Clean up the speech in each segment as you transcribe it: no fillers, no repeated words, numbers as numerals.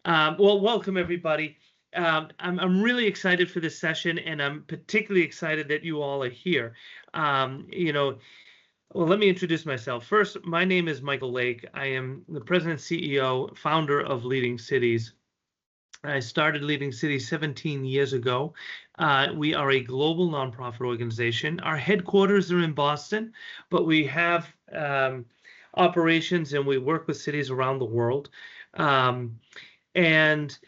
Well, welcome everybody. I'm really excited for this session, and I'm particularly excited that you all are here. Well, let me introduce myself. First, my name is Michael Lake. I am the president, CEO, founder of Leading Cities. I started Leading Cities 17 years ago. We are a global nonprofit organization. Our headquarters are in Boston, but we have operations and we work with cities around the world. And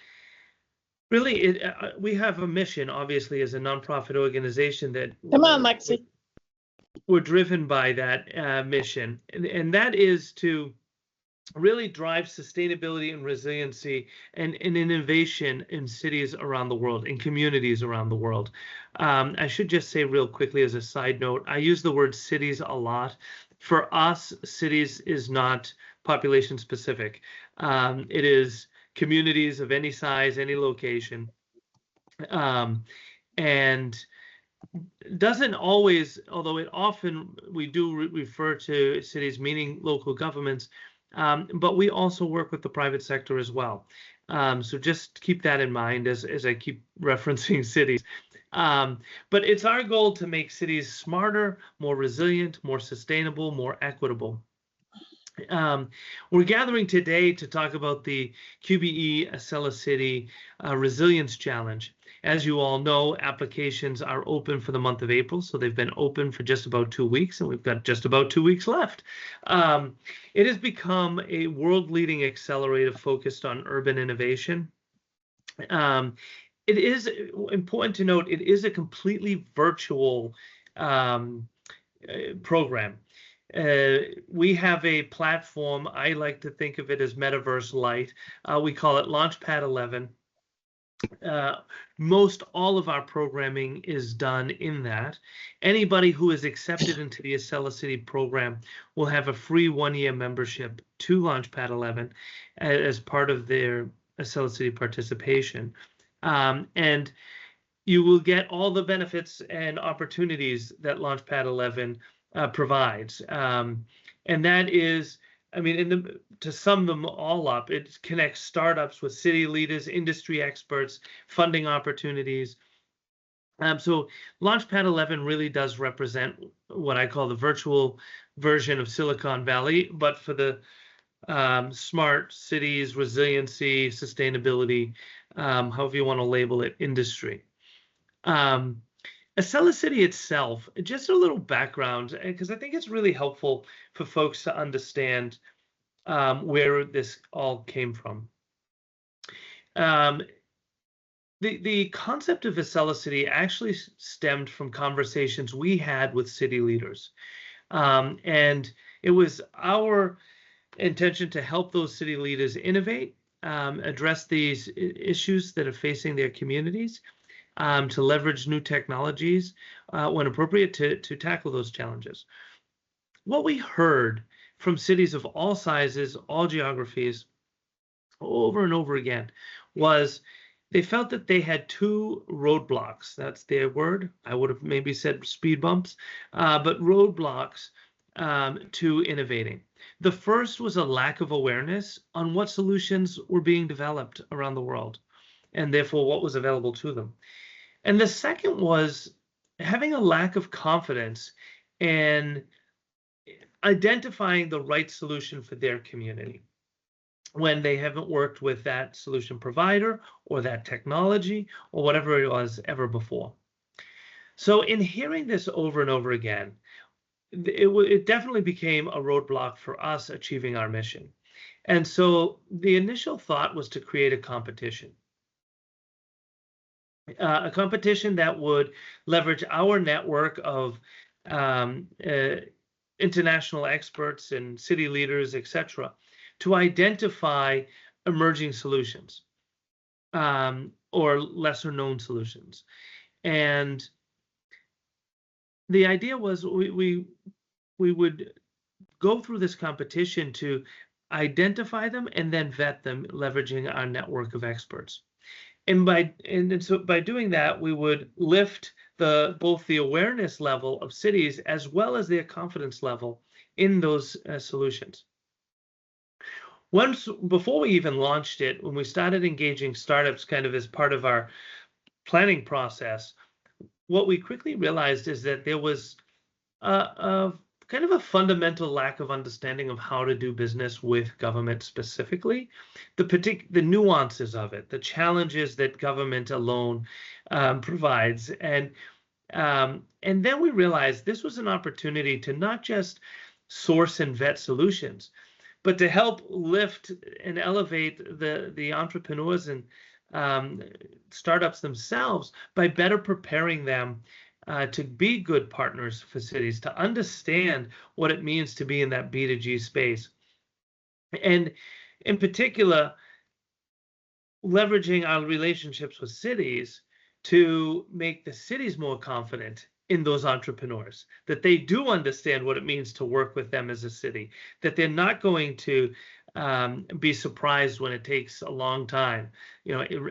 really, we have a mission, obviously, as a nonprofit organization that Come on, Lexi. We're driven by that mission, and that is to really drive sustainability and resiliency and innovation in cities around the world, in communities around the world. I should just say real quickly as a side note, I use the word cities a lot. For us, cities is not population specific. It is communities of any size, any location, and doesn't always, although it often we do refer to cities meaning local governments, but we also work with the private sector as well. So just keep that in mind as I keep referencing cities. But it's our goal to make cities smarter, more resilient, more sustainable, more equitable. We're gathering today to talk about the QBE AcceliCITY Resilience Challenge. As you all know, applications are open for the month of April, so they've been open for just about 2 weeks, and we've got just about 2 weeks left. It has become a world-leading accelerator focused on urban innovation. It is important to note, it is a completely virtual program. We have a platform, I like to think of it as Metaverse Lite. We call it Launchpad 11. Most all of our programming is done in that. Anybody who is accepted into the AcceliCITY program will have a free 1-year membership to Launchpad 11 as part of their AcceliCITY participation. And you will get all the benefits and opportunities that Launchpad 11 provides, and that is, I mean, to sum them all up, it connects startups with city leaders, industry experts, funding opportunities. So Launchpad 11 really does represent what I call the virtual version of Silicon Valley, but for the smart cities, resiliency, sustainability, however you want to label it, industry. AcceliCITY itself, just a little background, because I think it's really helpful for folks to understand where this all came from. The concept of AcceliCITY actually stemmed from conversations we had with city leaders. And it was our intention to help those city leaders innovate, address these issues that are facing their communities, to leverage new technologies when appropriate to tackle those challenges. What we heard from cities of all sizes, all geographies, over and over again, was they felt that they had 2 roadblocks. That's their word. I would have maybe said speed bumps, but roadblocks to innovating. The first was a lack of awareness on what solutions were being developed around the world, and therefore what was available to them. And the second was having a lack of confidence in identifying the right solution for their community when they haven't worked with that solution provider or that technology or whatever it was ever before. So in hearing this over and over again, it definitely became a roadblock for us achieving our mission. And so the initial thought was to create a competition. A competition that would leverage our network of international experts and city leaders, etc., to identify emerging solutions or lesser known solutions. And the idea was we would go through this competition to identify them and then vet them, leveraging our network of experts. And so by doing that, we would lift both the awareness level of cities as well as their confidence level in those solutions. Before we even launched it, when we started engaging startups kind of as part of our planning process, what we quickly realized is that there was a kind of a fundamental lack of understanding of how to do business with government specifically, the nuances of it, the challenges that government alone provides, and then we realized this was an opportunity to not just source and vet solutions, but to help lift and elevate the entrepreneurs and startups themselves by better preparing them to be good partners for cities, to understand what it means to be in that B2G space. And in particular, leveraging our relationships with cities to make the cities more confident in those entrepreneurs, that they do understand what it means to work with them as a city, that they're not going to be surprised when it takes a long time,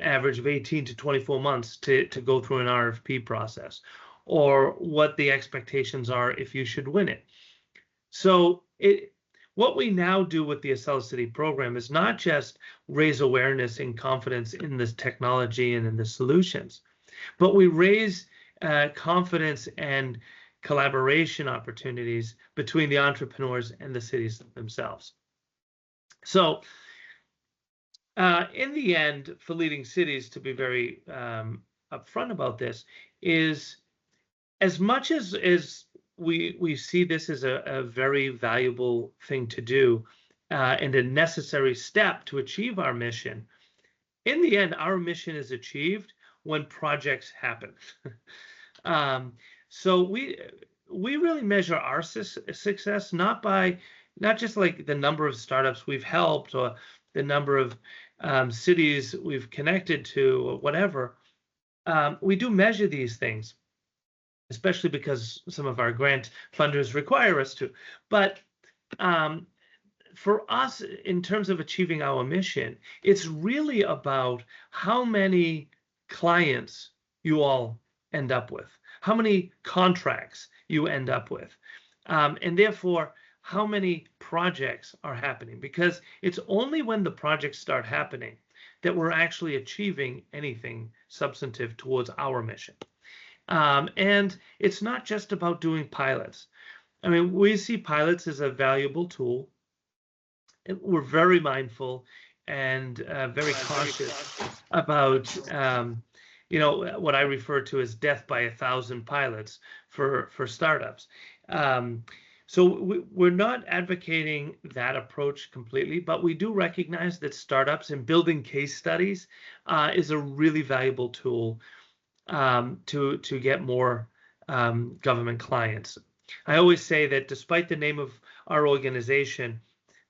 average of 18 to 24 months to go through an RFP process, or what the expectations are if you should win it. So what we now do with the AcceliCITY program is not just raise awareness and confidence in this technology and in the solutions, but we raise confidence and collaboration opportunities between the entrepreneurs and the cities themselves. So in the end, for leading cities, to be very upfront about this, is as much as we see this as a very valuable thing to do and a necessary step to achieve our mission, in the end, our mission is achieved when projects happen. So we really measure our success not just like the number of startups we've helped or the number of cities we've connected to or whatever. We do measure these things, especially because some of our grant funders require us to. But for us, in terms of achieving our mission, it's really about how many clients you all end up with, how many contracts you end up with, and therefore how many projects are happening, because it's only when the projects start happening that we're actually achieving anything substantive towards our mission. And it's not just about doing pilots. I mean, we see pilots as a valuable tool. We're very mindful and very cautious about what I refer to as death by 1,000 pilots for startups. So we're not advocating that approach completely, but we do recognize that startups and building case studies is a really valuable tool to get more government clients. I always say that despite the name of our organization,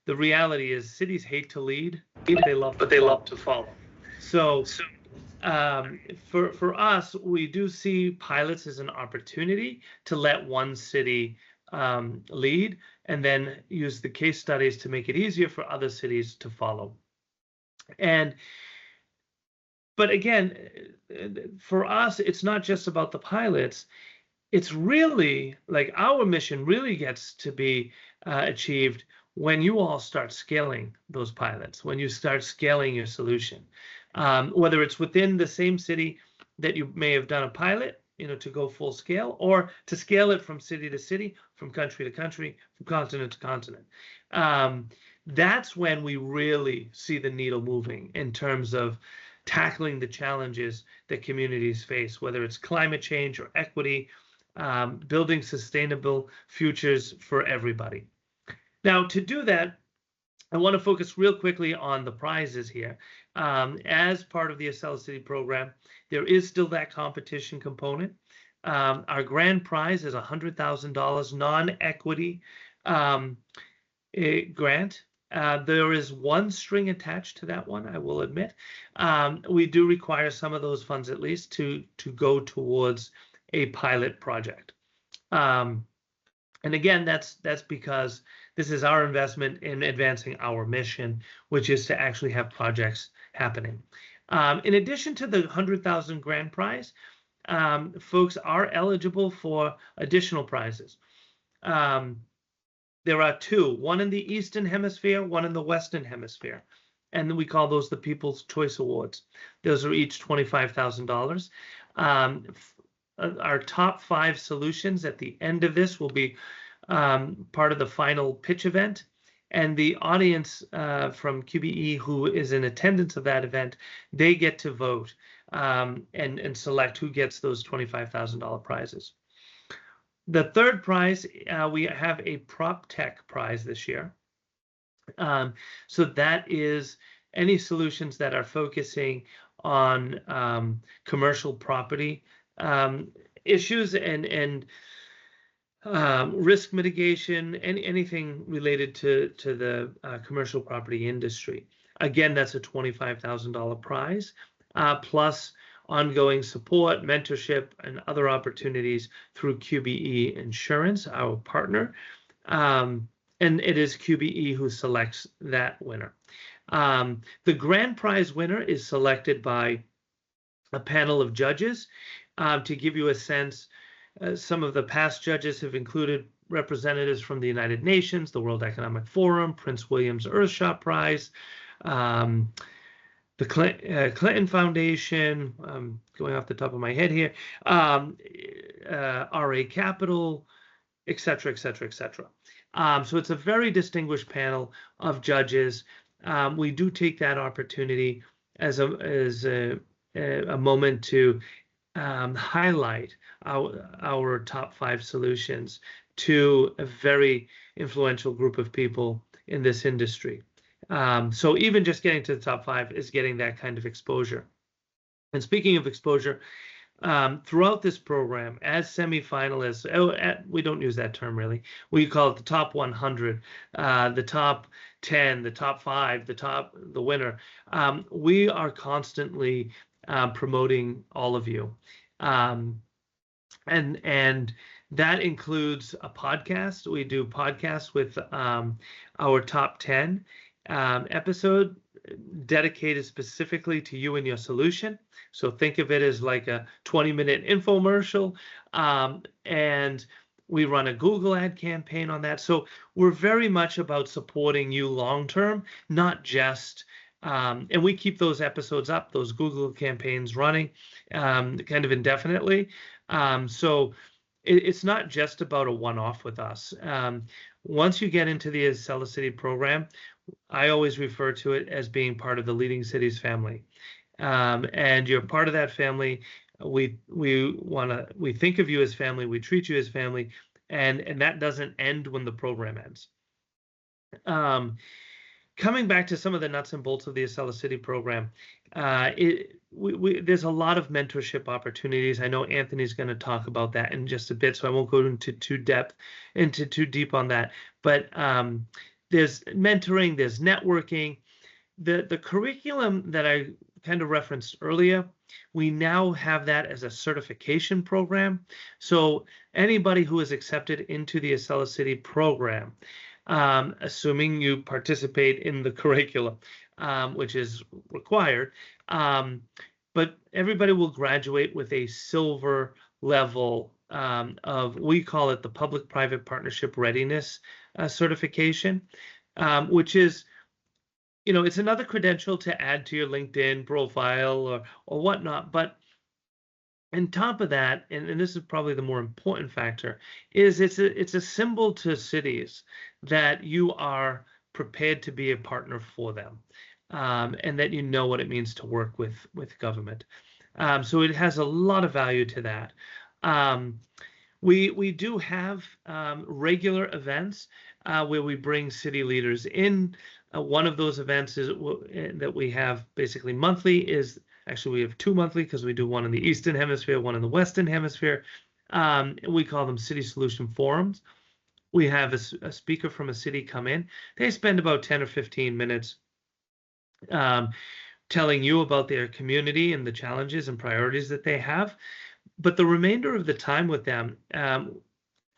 the reality is cities hate to lead, but they love to follow. So for us, we do see pilots as an opportunity to let one city lead and then use the case studies to make it easier for other cities to follow. But again, for us, it's not just about the pilots. It's really like our mission really gets to be achieved when you all start scaling those pilots, when you start scaling your solution, whether it's within the same city that you may have done a pilot, to go full scale, or to scale it from city to city, from country to country, from continent to continent. That's when we really see the needle moving in terms of tackling the challenges that communities face, whether it's climate change or equity, building sustainable futures for everybody. Now, to do that, I want to focus real quickly on the prizes here. As part of the AcceliCITY program, there is still that competition component. Our grand prize is $100,000 non-equity grant. There is one string attached to that one, I will admit. We do require some of those funds at least to go towards a pilot project. And again, that's because this is our investment in advancing our mission, which is to actually have projects happening. In addition to the $100,000 grand prize, folks are eligible for additional prizes. There are two, one in the Eastern Hemisphere, one in the Western Hemisphere. And then we call those the People's Choice Awards. Those are each $25,000. Our top 5 solutions at the end of this will be part of the final pitch event. And the audience from QBE who is in attendance of that event, they get to vote and select who gets those $25,000 prizes. The third prize, we have a prop tech prize this year. So that is any solutions that are focusing on commercial property issues and risk mitigation, anything related to the commercial property industry. Again, that's a $25,000 prize, plus ongoing support, mentorship, and other opportunities through QBE Insurance, our partner. And it is QBE who selects that winner. The grand prize winner is selected by a panel of judges. To give you a sense, some of the past judges have included representatives from the United Nations, the World Economic Forum, Prince William's Earthshot Prize, the Clinton Foundation, going off the top of my head here, RA Capital, et cetera, et cetera, et cetera. So it's a very distinguished panel of judges. We do take that opportunity as a moment to highlight our top 5 solutions to a very influential group of people in this industry. So even just getting to the top 5 is getting that kind of exposure. And speaking of exposure, throughout this program, as semifinalists, we don't use that term really. We call it the top 100, the top 10, the top 5, the winner. We are constantly promoting all of you, and that includes a podcast. We do podcasts with our top 10 episode dedicated specifically to you and your solution. So think of it as like a 20-minute infomercial, and we run a Google ad campaign on that. So we're very much about supporting you long-term, not just, and we keep those episodes up, those Google campaigns running kind of indefinitely. So it's not just about a one-off with us. Once you get into the AcceliCITY program, I always refer to it as being part of the Leading Cities family. And you're part of that family. We think of you as family, we treat you as family, and that doesn't end when the program ends. Coming back to some of the nuts and bolts of the AcceliCITY program, there's a lot of mentorship opportunities. I know Anthony's going to talk about that in just a bit, so I won't go into too deep on that. But there's mentoring, there's networking. The curriculum that I kind of referenced earlier, we now have that as a certification program. So anybody who is accepted into the AcceliCITY program, assuming you participate in the curriculum, which is required, but everybody will graduate with a silver level of, we call it the Public-Private Partnership Readiness certification, which is, it's another credential to add to your LinkedIn profile or whatnot. But on top of that, and this is probably the more important factor, is it's a symbol to cities that you are prepared to be a partner for them, and that you know what it means to work with government. So it has a lot of value to that. We do have regular events where we bring city leaders in. One of those events that we have basically monthly is, actually we have 2 monthly because we do one in the Eastern Hemisphere, one in the Western Hemisphere. We call them City Solution Forums. We have a speaker from a city come in. They spend about 10 or 15 minutes telling you about their community and the challenges and priorities that they have. But the remainder of the time with them,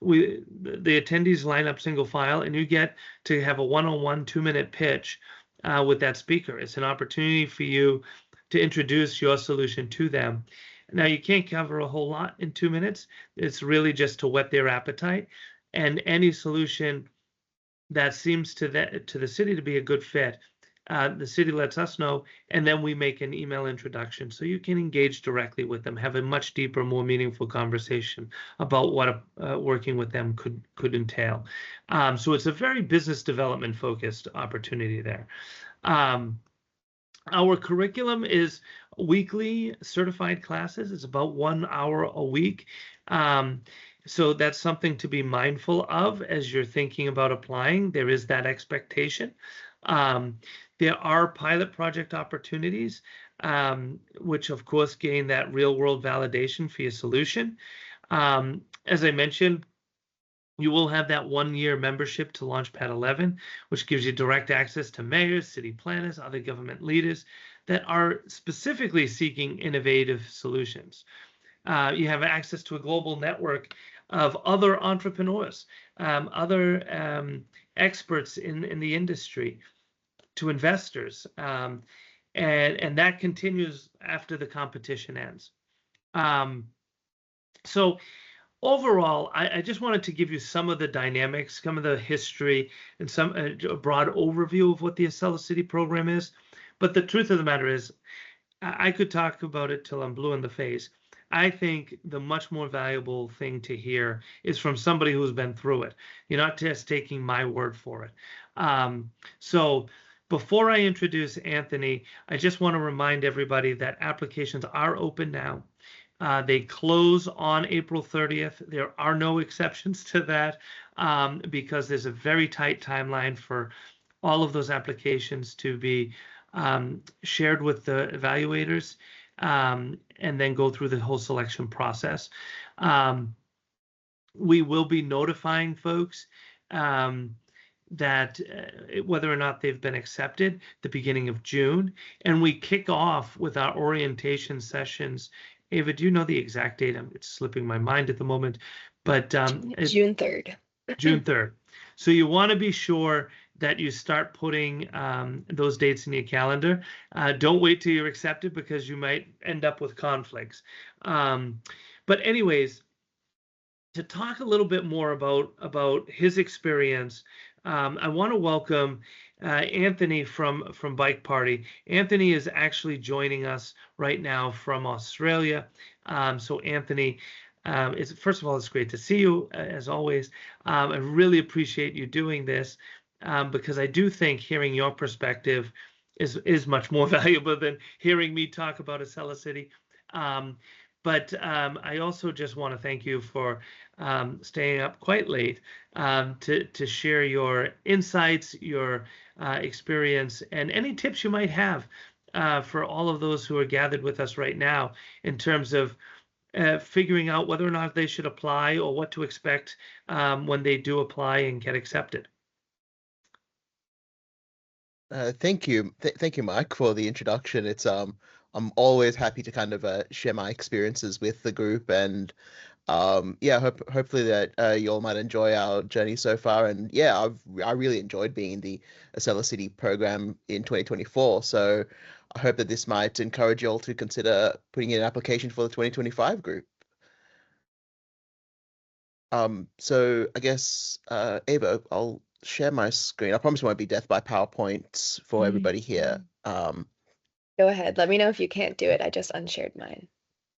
the attendees line up single file, and you get to have a one-on-one 2-minute pitch with that speaker. It's an opportunity for you to introduce your solution to them. Now, you can't cover a whole lot in 2 minutes. It's really just to whet their appetite. And any solution that seems to the city to be a good fit, the city lets us know, and then we make an email introduction so you can engage directly with them, have a much deeper, more meaningful conversation about what working with them could entail. So it's a very business development focused opportunity there. Our curriculum is weekly certified classes. It's about 1 hour a week. So that's something to be mindful of as you're thinking about applying. There is that expectation. There are pilot project opportunities, which of course gain that real world validation for your solution. As I mentioned, you will have that 1-year membership to Launchpad 11, which gives you direct access to mayors, city planners, other government leaders that are specifically seeking innovative solutions. You have access to a global network of other entrepreneurs, other experts in the industry, to investors, and that continues after the competition ends. So overall, I just wanted to give you some of the dynamics, some of the history, and some a broad overview of what the AcceliCITY program is. But the truth of the matter is, I could talk about it till I'm blue in the face. I think the much more valuable thing to hear is from somebody who's been through it. You're not just taking my word for it. So before I introduce Anthony, I just want to remind everybody that applications are open now. They close on April 30th. There are no exceptions to that because there's a very tight timeline for all of those applications to be shared with the evaluators and then go through the whole selection process. We will be notifying folks that whether or not they've been accepted the beginning of June, and we kick off with our orientation sessions. Ava, do you know the exact date? It's slipping my mind at the moment, but June 3rd. June 3rd. So you want to be sure that you start putting those dates in your calendar. Don't wait till you're accepted because you might end up with conflicts. But anyways, to talk a little bit more about his experience, I want to welcome Anthony from Bike Party. Anthony is actually joining us right now from Australia. So Anthony, first of all, it's great to see you as always. I really appreciate you doing this because I do think hearing your perspective is much more valuable than hearing me talk about AcceliCITY. But I also just want to thank you for staying up quite late to share your insights, your experience, and any tips you might have for all of those who are gathered with us right now in terms of figuring out whether or not they should apply or what to expect when they do apply and get accepted. Thank you, thank you, Mike, for the introduction. It's I'm always happy to kind of share my experiences with the group, and yeah, hopefully that you all might enjoy our journey so far. And yeah, I really enjoyed being in the AcceliCITY program in 2024. So I hope that this might encourage you all to consider putting in an application for the 2025 group. So I guess Ava, I'll share my screen. I promise it won't be death by PowerPoint for everybody here. Go ahead. Let me know if you can't do it. I just unshared mine.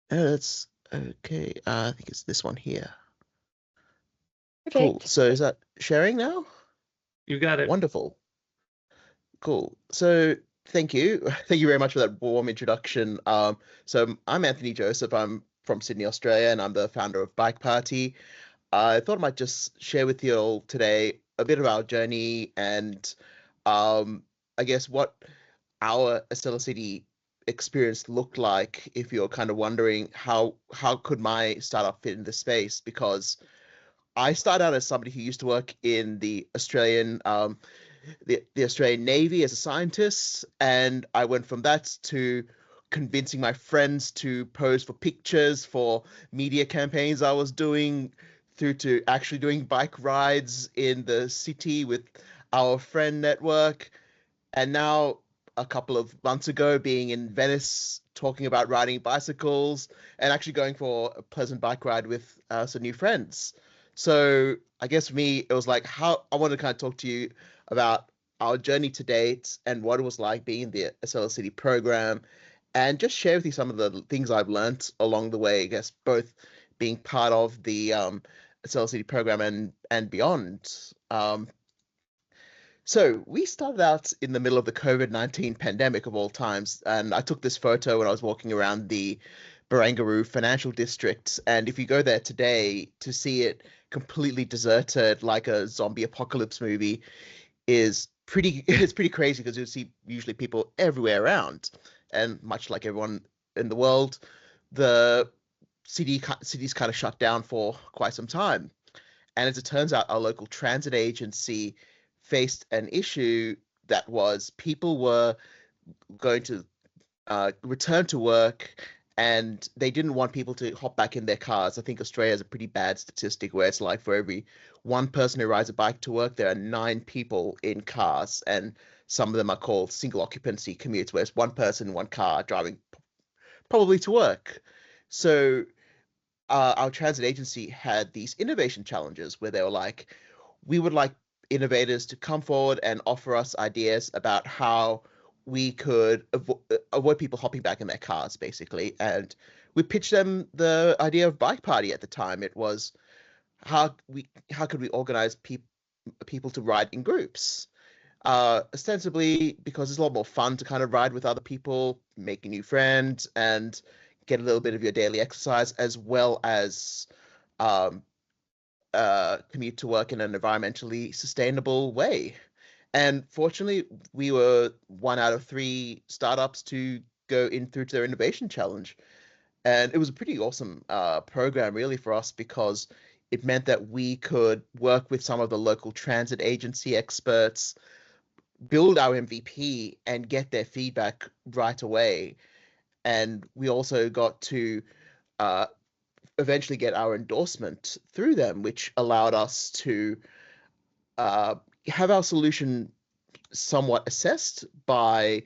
That's okay. I think it's this one here. Perfect. Cool. So is that sharing now? You got it. Wonderful. Cool. So thank you. Thank you very much for that warm introduction. So I'm Anthony Joseph. I'm from Sydney, Australia, and I'm the founder of Bike Party. I thought I might just share with you all today a bit of our journey and I guess what our AcceliCITY experience looked like if you're kind of wondering how could my startup fit in the space, because I started out as somebody who used to work in the Australian the Australian Navy as a scientist, and I went from that to convincing my friends to pose for pictures for media campaigns I was doing, through to actually doing bike rides in the city with our friend network, and now a couple of months ago being in Venice talking about riding bicycles and actually going for a pleasant bike ride with some new friends. So I guess for me, it was like how I want to kind of talk to you about our journey to date and what it was like being in the AcceliCITY program, and just share with you some of the things I've learned along the way. I guess both being part of the AcceliCITY program and beyond. So we started out in the middle of the COVID-19 pandemic of all times, and I took this photo when I was walking around the Barangaroo Financial District. And if you go there today, to see it completely deserted like a zombie apocalypse movie is pretty it's pretty crazy, because you see usually people everywhere around. And much like everyone in the world, the city's kind of shut down for quite some time. And as it turns out, our local transit agency faced an issue that was people were going to return to work, and they didn't want people to hop back in their cars. I think Australia has a pretty bad statistic where it's like for every one person who rides a bike to work, there are 9 people in cars, and some of them are called single occupancy commutes, where it's one person, one car driving probably to work. So our transit agency had these innovation challenges where they were like, we would like innovators to come forward and offer us ideas about how we could avoid people hopping back in their cars, basically. And we pitched them the idea of bike party at the time. It was how could we organize people to ride in groups, ostensibly because it's a lot more fun to kind of ride with other people, making new friends, and get a little bit of your daily exercise, as well as um, commute to work in an environmentally sustainable way. And fortunately, we were 1 out of 3 startups to go in through to their innovation challenge. And it was a pretty awesome program, really, for us, because it meant that we could work with some of the local transit agency experts, build our MVP, and get their feedback right away. And we also got to uh, eventually get our endorsement through them, which allowed us to uh, have our solution somewhat assessed by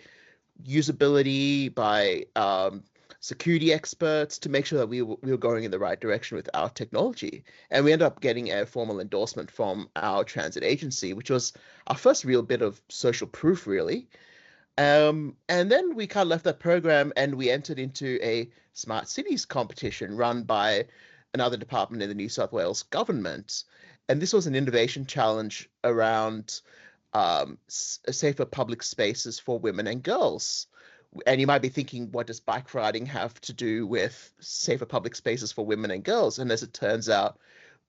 usability, by security experts, to make sure that we were going in the right direction with our technology. And we ended up getting a formal endorsement from our transit agency, which was our first real bit of social proof, really. And then we kind of left that program and we entered into a smart cities competition run by another department in the New South Wales government. And this was an innovation challenge around safer public spaces for women and girls. And you might be thinking, what does bike riding have to do with safer public spaces for women and girls? And as it turns out,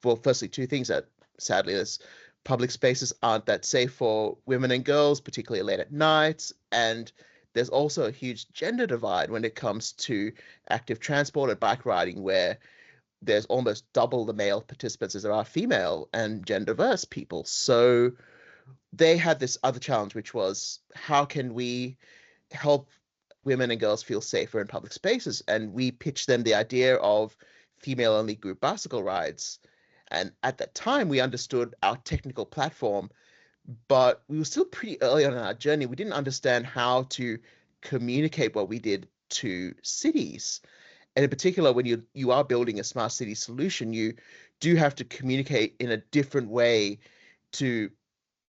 well, firstly, 2 things: that sadly, there's public spaces aren't that safe for women and girls, particularly late at night. And there's also a huge gender divide when it comes to active transport and bike riding, where there's almost double the male participants as there are female and gender diverse people. So they had this other challenge, which was, how can we help women and girls feel safer in public spaces? And we pitched them the idea of female only group bicycle rides. And at that time, we understood our technical platform, but we were still pretty early on in our journey. We didn't understand how to communicate what we did to cities. And in particular, when you are building a smart city solution, you do have to communicate in a different way to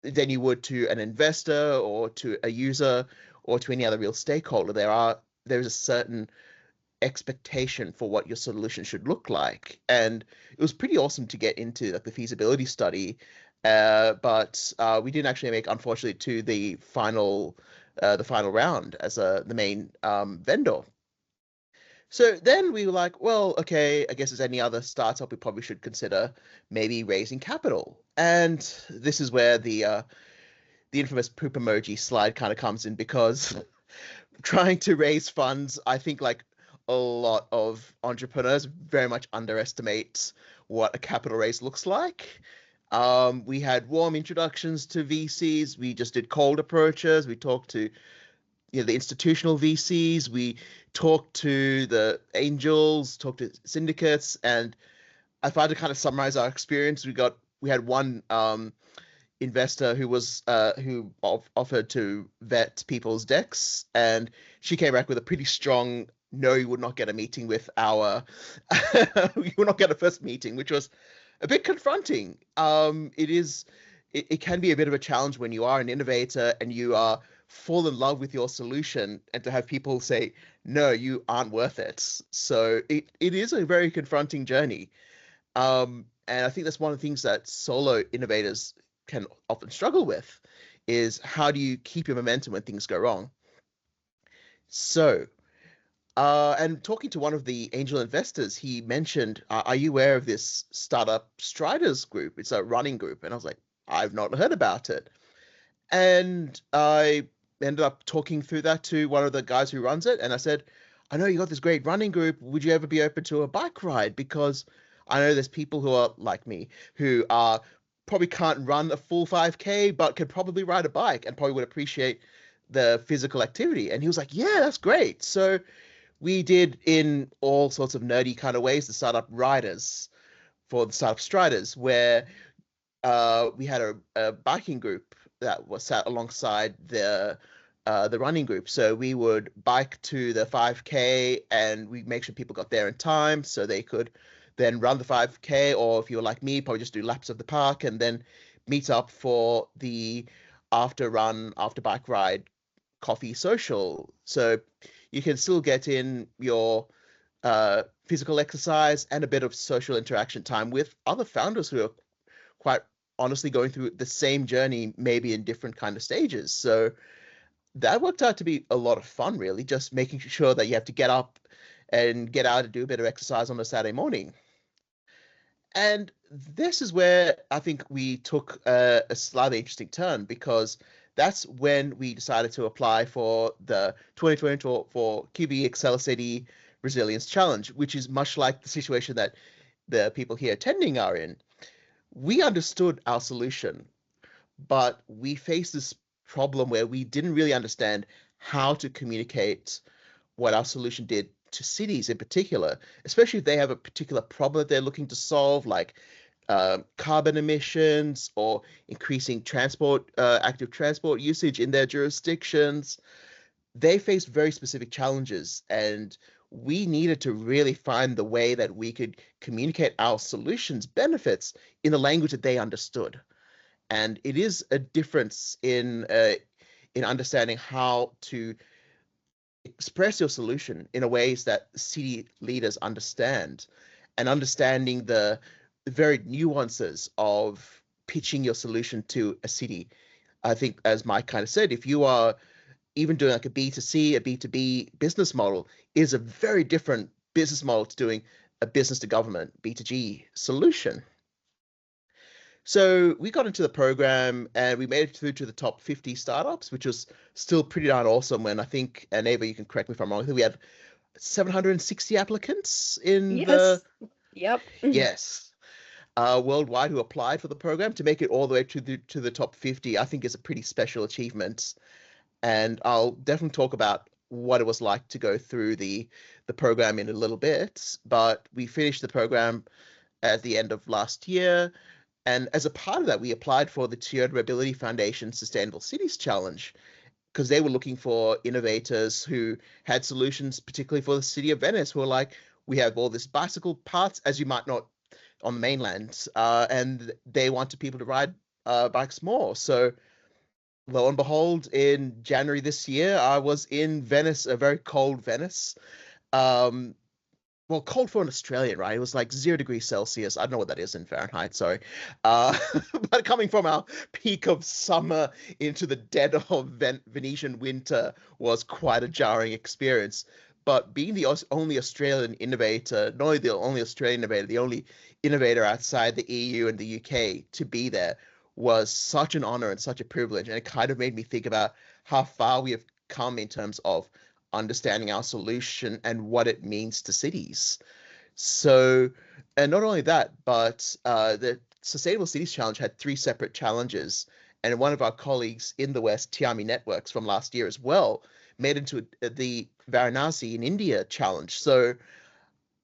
than you would to an investor or to a user or to any other real stakeholder. There's a certain expectation for what your solution should look like. And it was pretty awesome to get into like the feasibility study, but we didn't actually make, unfortunately, to the final round as the main vendor. So then we were like, well, okay, I guess as any other startup, we probably should consider maybe raising capital. And this is where the infamous poop emoji slide kind of comes in, because trying to raise funds, I think like a lot of entrepreneurs very much underestimate what a capital raise looks like. We had warm introductions to VCs. We just did cold approaches. We talked to the institutional VCs. We talked to the angels, talked to syndicates, and if I had to kind of summarize our experience, we had one investor who was who offered to vet people's decks, and she came back with a pretty strong no, you would not get a meeting with our you would not get a first meeting, which was a bit confronting. It can be a bit of a challenge when you are an innovator and you are fall in love with your solution, and to have people say, no, you aren't worth it. So it is a very confronting journey. And I think that's one of the things that solo innovators can often struggle with is how do you keep your momentum when things go wrong? So, and talking to one of the angel investors, he mentioned, are you aware of this startup Striders group? It's a running group. And I was like, I've not heard about it. And I ended up talking through that to one of the guys who runs it. And I said, I know you got this great running group. Would you ever be open to a bike ride? Because I know there's people who are like me who are probably can't run a full 5K, but could probably ride a bike and probably would appreciate the physical activity. And he was like, yeah, that's great. So we did in all sorts of nerdy kind of ways the startup riders for the startup striders, where we had a biking group that was sat alongside the running group. So we would bike to the 5K and we make sure people got there in time so they could then run the 5K, or if you were like me, probably just do laps of the park and then meet up for the after run, after bike ride coffee social. So you can still get in your physical exercise and a bit of social interaction time with other founders who are quite honestly going through the same journey, maybe in different kind of stages. So that worked out to be a lot of fun, really, just making sure that you have to get up and get out and do a bit of exercise on a Saturday morning. And this is where I think we took a slightly interesting turn, because that's when we decided to apply for the 2024 QBE AcceliCITY Resilience Challenge, which is much like the situation that the people here attending are in. We understood our solution, but we faced this problem where we didn't really understand how to communicate what our solution did to cities in particular, especially if they have a particular problem that they're looking to solve, like carbon emissions or increasing active transport usage in their jurisdictions. They face very specific challenges, and we needed to really find the way that we could communicate our solutions benefits in the language that they understood. And it is a difference in understanding how to express your solution in a ways that city leaders understand, and understanding the very nuances of pitching your solution to a city. I think, as Mike kind of said, if you are even doing like a B2C, a B2B business model, is a very different business model to doing a business to government, B2G solution. So we got into the program and we made it through to the top 50 startups, which was still pretty darn awesome. When I think, and Ava, you can correct me if I'm wrong, I think we had 760 applicants in Yes. Yep. yes, worldwide who applied for the program. To make it all the way to the top 50, I think is a pretty special achievement. And I'll definitely talk about what it was like to go through the program in a little bit. But we finished the program at the end of last year. And as a part of that, we applied for the Toyota Mobility Foundation Sustainable Cities Challenge, because they were looking for innovators who had solutions, particularly for the city of Venice, who were like, we have all this bicycle paths, as you might not on the mainland, and they wanted people to ride bikes more. So lo and behold, in January this year, I was in Venice, a very cold Venice. Well, cold for an Australian, right? It was like 0 degrees Celsius. I don't know what that is in Fahrenheit, sorry. But coming from our peak of summer into the dead of Venetian winter was quite a jarring experience. But being the only Australian innovator, not only the only Australian innovator, the only innovator outside the EU and the UK to be there, was such an honor and such a privilege. And it kind of made me think about how far we have come in terms of understanding our solution and what it means to cities. So, and not only that, but the Sustainable Cities Challenge had 3 separate challenges. And one of our colleagues in the West, Tiami Networks from last year as well, made into the Varanasi in India challenge. So,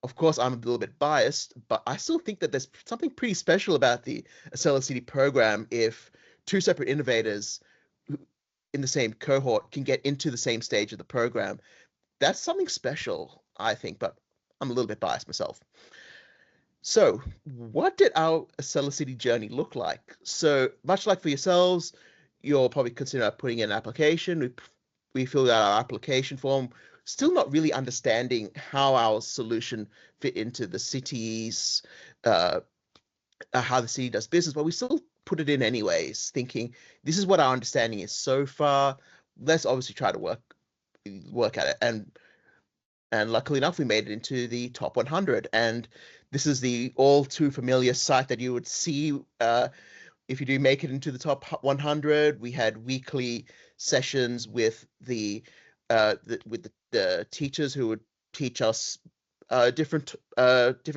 of course, I'm a little bit biased, but I still think that there's something pretty special about the AcceliCITY program if 2 separate innovators in the same cohort can get into the same stage of the program. That's something special, I think, but I'm a little bit biased myself. So, what did our AcceliCITY journey look like? So, much like for yourselves, you're probably considering putting in an application. We filled out our application form, still not really understanding how our solution fit into the city's, uh, how the city does business, but we still put it in anyways, thinking this is what our understanding is so far. Let's obviously try to work at it. And luckily enough, we made it into the top 100. And this is the all too familiar site that you would see if you do make it into the top 100. We had weekly sessions with the teachers who would teach us different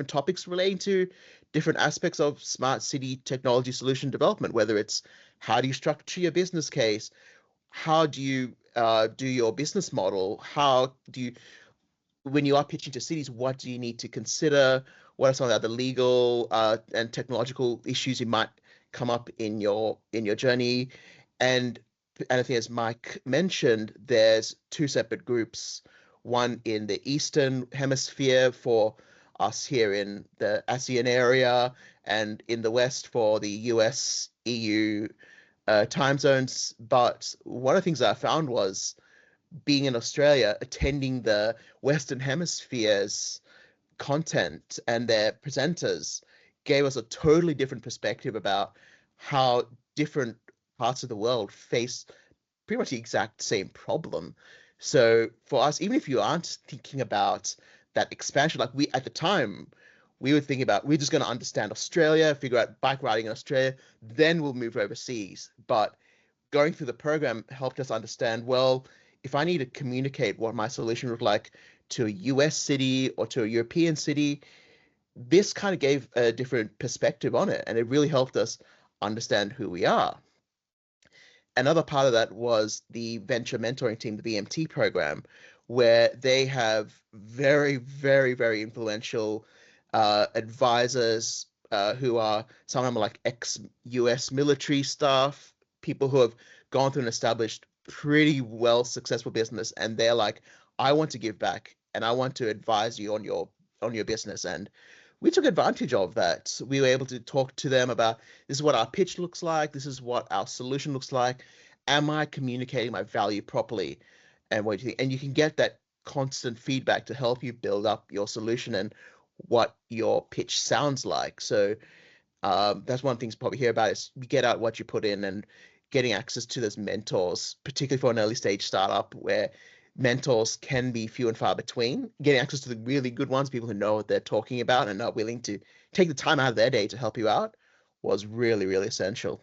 topics relating to different aspects of smart city technology solution development, whether it's how do you structure your business case, how do you do your business model, how do you, when you are pitching to cities, what do you need to consider? What are some of the other legal and technological issues you might come up in your journey? And I think, as Mike mentioned, there's two separate groups. One in the Eastern Hemisphere for us here in the ASEAN area, and in the West for the US, EU time zones. But one of the things that I found was being in Australia, attending the Western Hemisphere's content and their presenters gave us a totally different perspective about how different parts of the world face pretty much the exact same problem. So for us, even if you aren't thinking about that expansion, like we at the time, we were thinking about we're just going to understand Australia, figure out bike riding in Australia, then we'll move overseas. But going through the program helped us understand, well, if I need to communicate what my solution looked like to a US city or to a European city, this kind of gave a different perspective on it. And it really helped us understand who we are. Another part of that was the venture mentoring team, the VMT program, where they have very, very, very influential advisors who are some of them are like ex-US military staff, people who have gone through and established pretty well successful business, and they're like, I want to give back and I want to advise you on your business. And we took advantage of that. We were able to talk to them about this is what our pitch looks like, this is what our solution looks like. Am I communicating my value properly? And what do you think? And you can get that constant feedback to help you build up your solution and what your pitch sounds like. So that's one of the things you probably hear about is you get out what you put in, and getting access to those mentors, particularly for an early stage startup where mentors can be few and far between. Getting access to the really good ones, people who know what they're talking about and are willing to take the time out of their day to help you out, was really, really essential.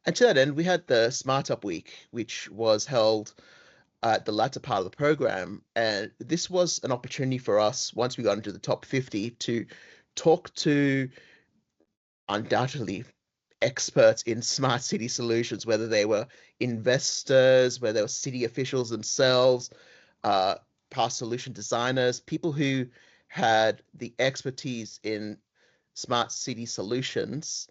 And to that end, we had the Smart Up Week, which was held at the latter part of the program. And this was an opportunity for us, once we got into the top 50, to talk to undoubtedly experts in smart city solutions, whether they were investors, whether they were city officials themselves, past solution designers, people who had the expertise in smart city solutions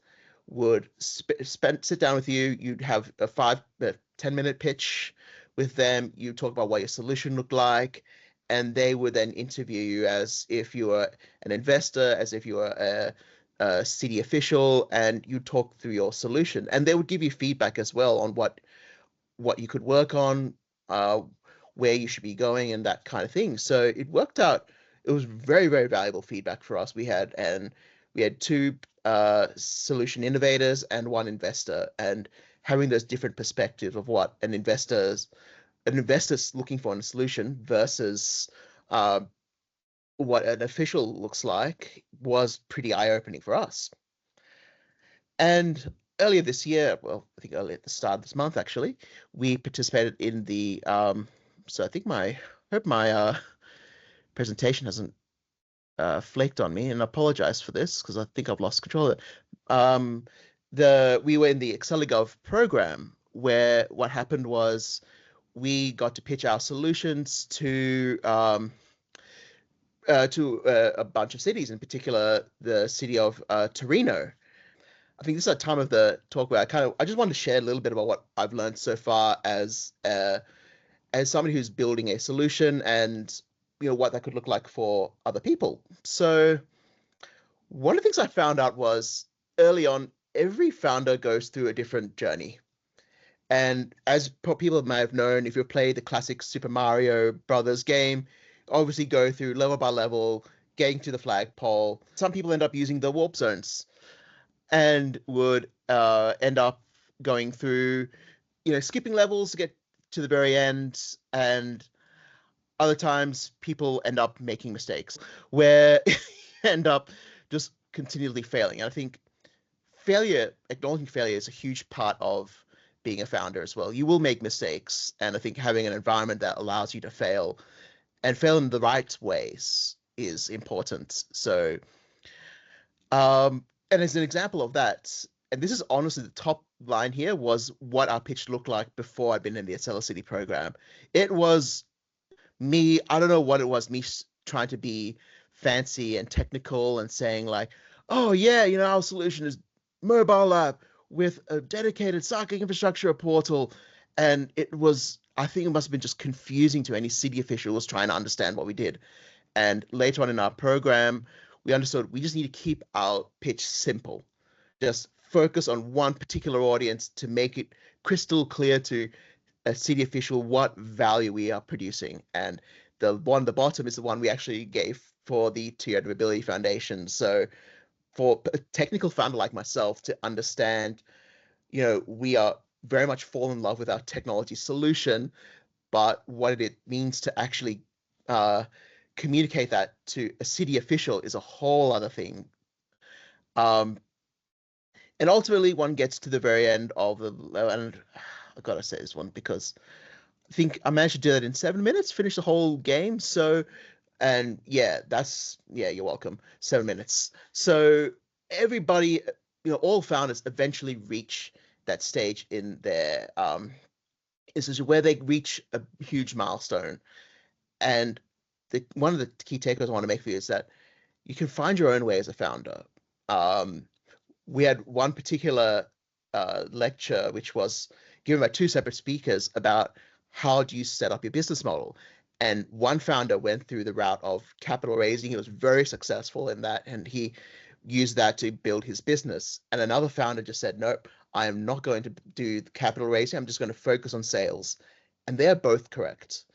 would sit down with you. You'd have a 10-minute pitch with them. You talk about what your solution looked like, and they would then interview you as if you were an investor, as if you were a city official, and you talk through your solution. And they would give you feedback as well on what you could work on, where you should be going, and that kind of thing. So it worked out. It was very, very valuable feedback for us. We had two solution innovators and one investor, and having those different perspectives of what an investor's looking for in a solution versus what an official looks like was pretty eye-opening for us. And earlier this year, well, I think earlier at the start of this month, actually, we participated in the so I think hope my presentation hasn't flaked on me, and I apologize for this because I think I've lost control of it. We were in the AcceliGov program, where what happened was we got to pitch our solutions to a bunch of cities, in particular the city of Torino. I think this is a time of the talk where I just wanted to share a little bit about what I've learned so far as somebody who's building a solution, and what that could look like for other people. So One of the things I found out was early on, every founder goes through a different journey. And as people may have known, if you've played the classic Super Mario Brothers game, obviously go through level by level, getting to the flagpole. Some people end up using the warp zones and would end up going through, skipping levels to get to the very end. And other times people end up making mistakes where end up just continually failing. And I think acknowledging failure is a huge part of being a founder as well. You will make mistakes, and I think having an environment that allows you to fail and fail in the right ways is important. So, and as an example of that, and this is honestly the top line here, was what our pitch looked like before I'd been in the AcceliCITY program. It was me, I don't know what it was, me trying to be fancy and technical and saying like, oh yeah, our solution is mobile app with a dedicated Saki infrastructure, a portal. And I think it must have been just confusing to any city officials trying to understand what we did. And later on in our program, we understood we just need to keep our pitch simple. Just focus on one particular audience to make it crystal clear to a city official what value we are producing. And the one at the bottom is the one we actually gave for the Tiered Mobility Foundation. So for a technical founder like myself to understand, we are very much fall in love with our technology solution, but what it means to actually communicate that to a city official is a whole other thing. And ultimately, one gets to the very end of the, and I gotta say this one because I think I managed to do that in 7 minutes, finish the whole game. So, and yeah, you're welcome. 7 minutes. So everybody, all founders eventually reach that stage in their this is where they reach a huge milestone. And one of the key takeaways I want to make for you is that you can find your own way as a founder. We had one particular lecture which was given by two separate speakers about how do you set up your business model. And one founder went through the route of capital raising. He was very successful in that, and he used that to build his business. And another founder just said, nope, I am not going to do the capital raising. I'm just going to focus on sales. And they're both correct.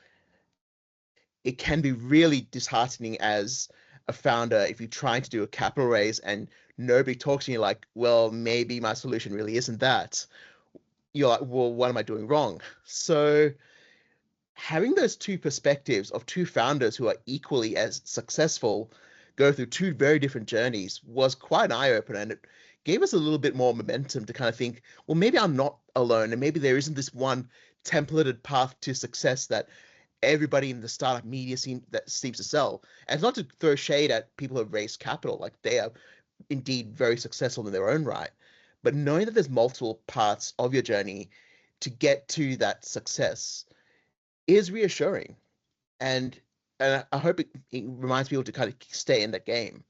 It can be really disheartening as a founder if you're trying to do a capital raise and nobody talks to you like, well, maybe my solution really isn't that. You're like, well, what am I doing wrong? So having those two perspectives of two founders who are equally as successful go through two very different journeys was quite an eye-opener, and it gave us a little bit more momentum to kind of think, well, maybe I'm not alone, and maybe there isn't this one templated path to success that everybody in the startup media seems to sell. And it's not to throw shade at people who have raised capital, like they are indeed very successful in their own right, but knowing that there's multiple parts of your journey to get to that success is reassuring. And I hope it reminds people to kind of stay in that game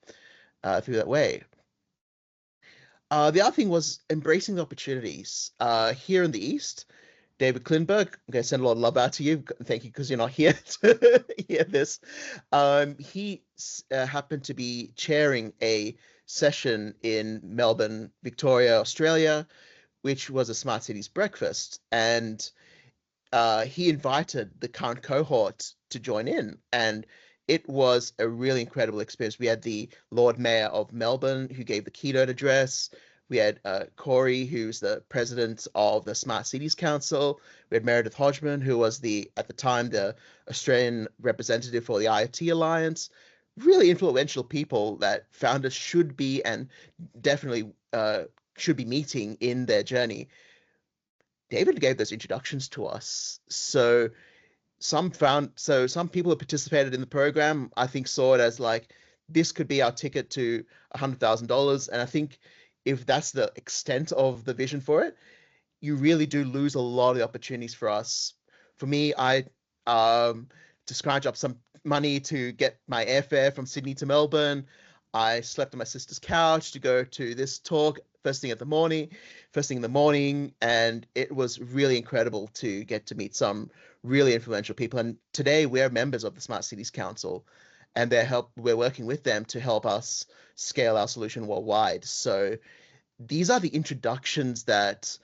through that way. The other thing was embracing the opportunities. Here in the East, David Klinberg, I'm going to send a lot of love out to you. Thank you, because you're not here to hear this. He happened to be chairing a session in Melbourne, Victoria, Australia, which was a Smart Cities breakfast. And he invited the current cohort to join in, and it was a really incredible experience. We had the Lord Mayor of Melbourne who gave the keynote address. We had Corey, who's the president of the Smart Cities Council. We had Meredith Hodgman, who was at the time the Australian representative for the IoT Alliance. Really influential people that founders should be and definitely should be meeting in their journey. David gave those introductions to us. So some people who participated in the program, I think, saw it as like, this could be our ticket to $100,000. And I think if that's the extent of the vision for it, you really do lose a lot of the opportunities for us. For me, I to scrounge up some money to get my airfare from Sydney to Melbourne. I slept on my sister's couch to go to this talk first thing in the morning, and it was really incredible to get to meet some really influential people. And today we're members of the Smart Cities Council, and we're working with them to help us scale our solution worldwide. So these are the introductions that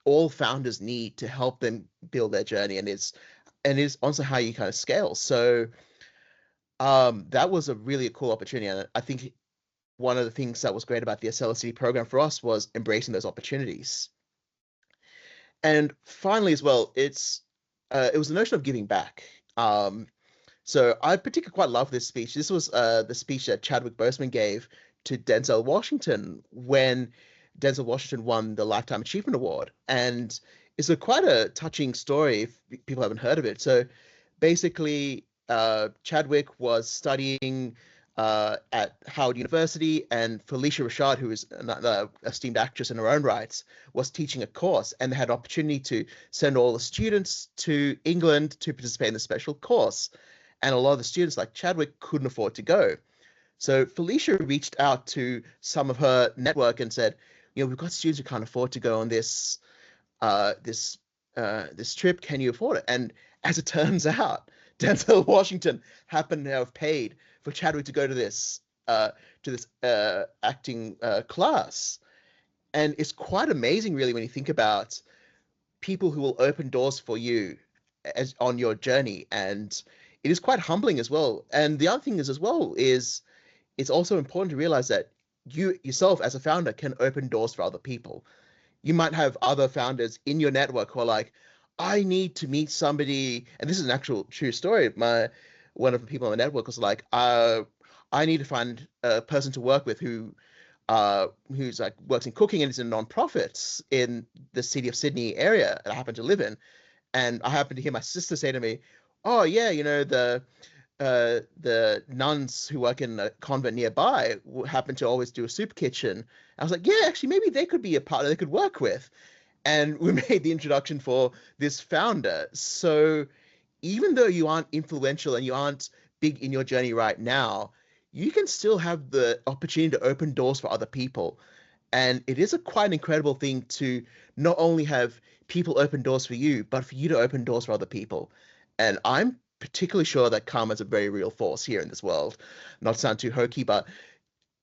all founders need to help them build their journey, and it's also how you kind of scale. So that was a really cool opportunity, and I think one of the things that was great about the AcceliCITY program for us was embracing those opportunities. And finally, as well, it was the notion of giving back. So I particularly quite love this speech. This was the speech that Chadwick Boseman gave to Denzel Washington when Denzel Washington won the Lifetime Achievement Award, and it's quite a touching story if people haven't heard of it. So basically, Chadwick was studying at Howard University, and Felicia Rashad, who is another esteemed actress in her own rights, was teaching a course, and they had opportunity to send all the students to England to participate in the special course. And a lot of the students, like Chadwick, couldn't afford to go. So Felicia reached out to some of her network and said, we've got students who can't afford to go on this trip. Can you afford it? And as it turns out, Denzel Washington happened to have paid for Chadwick to go to this acting class. And it's quite amazing, really, when you think about people who will open doors for you as on your journey. And it is quite humbling as well. And the other thing is, as well, is it's also important to realize that you yourself as a founder can open doors for other people. You might have other founders in your network who are like, I need to meet somebody, and this is an actual true story. One of the people on the network was like, I need to find a person to work with who's like works in cooking and is in nonprofits in the city of Sydney area that I happen to live in. And I happened to hear my sister say to me, oh yeah, the nuns who work in a convent nearby happen to always do a soup kitchen. I was like, yeah, actually, maybe they could be a partner they could work with. And we made the introduction for this founder. So even though you aren't influential and you aren't big in your journey right now, you can still have the opportunity to open doors for other people. And it is a quite incredible thing to not only have people open doors for you, but for you to open doors for other people. And I'm particularly sure that karma is a very real force here in this world. Not to sound too hokey, but